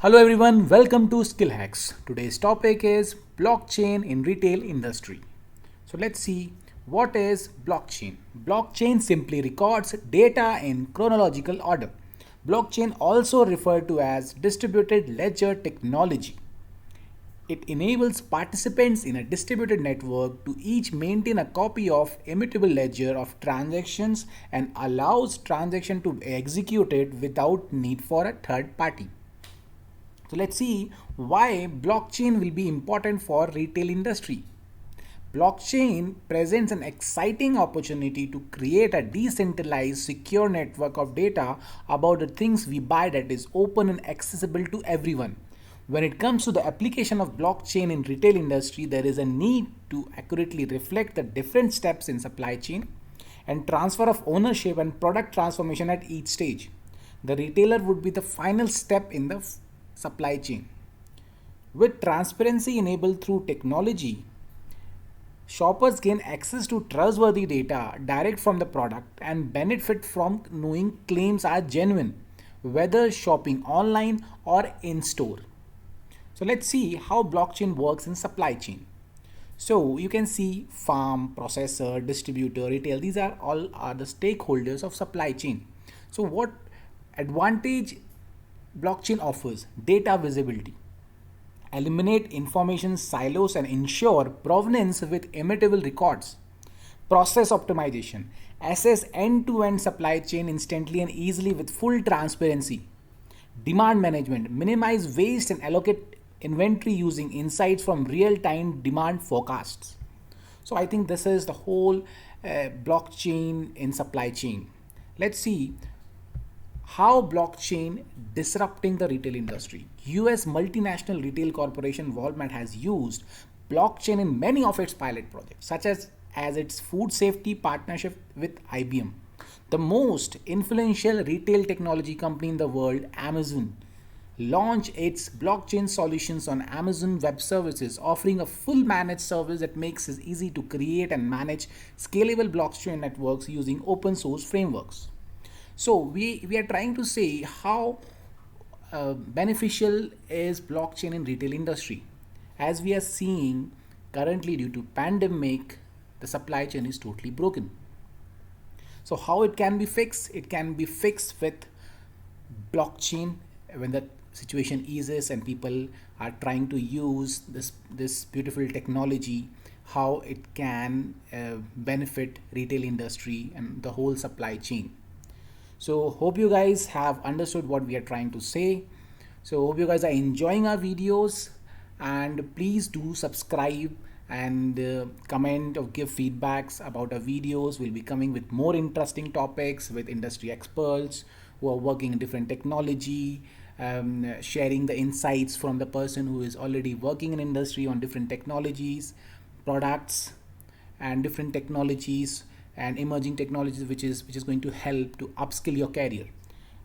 Hello everyone, welcome to Skill Hacks. Today's topic is blockchain in retail industry. So let's see what is blockchain. Blockchain simply records data in chronological order. Blockchain also referred to as distributed ledger technology. It enables participants in a distributed network to each maintain a copy of immutable ledger of transactions and allows transaction to be executed without need for a third party. So let's see why blockchain will be important for retail industry. Blockchain presents an exciting opportunity to create a decentralized secure network of data about the things we buy that is open and accessible to everyone. When it comes to the application of blockchain in retail industry, there is a need to accurately reflect the different steps in supply chain and transfer of ownership and product transformation at each stage. The retailer would be the final step in the supply chain. With transparency enabled through technology, shoppers gain access to trustworthy data direct from the product and benefit from knowing claims are genuine, whether shopping online or in store. So let's see how blockchain works in supply chain. So you can see farm, processor, distributor, retail, these are all are the stakeholders of supply chain. So what advantage blockchain offers? Data visibility. Eliminate information silos and ensure provenance with immutable records. Process optimization. Assess end-to-end supply chain instantly and easily with full transparency. Demand management. Minimize waste and allocate inventory using insights from real-time demand forecasts. So I think this is the whole blockchain in supply chain. Let's see how blockchain disrupting the retail industry. US multinational retail corporation Walmart has used blockchain in many of its pilot projects, such as its food safety partnership with IBM. The most influential retail technology company in the world, Amazon, launched its blockchain solutions on Amazon Web Services, offering a full managed service that makes it easy to create and manage scalable blockchain networks using open source frameworks. So we are trying to say how beneficial is blockchain in retail industry. As we are seeing currently due to pandemic, the supply chain is totally broken. So how it can be fixed? It can be fixed with blockchain when the situation eases and people are trying to use this beautiful technology, how it can benefit retail industry and the whole supply chain. So hope you guys have understood what we are trying to say. So hope you guys are enjoying our videos, and please do subscribe and comment or give feedbacks about our videos. We'll be coming with more interesting topics with industry experts who are working in different technology, sharing the insights from the person who is already working in industry on different technologies, products and different technologies and emerging technologies which is going to help to upskill your career.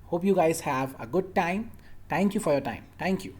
Hope you guys have a good time. Thank you for your time. Thank you.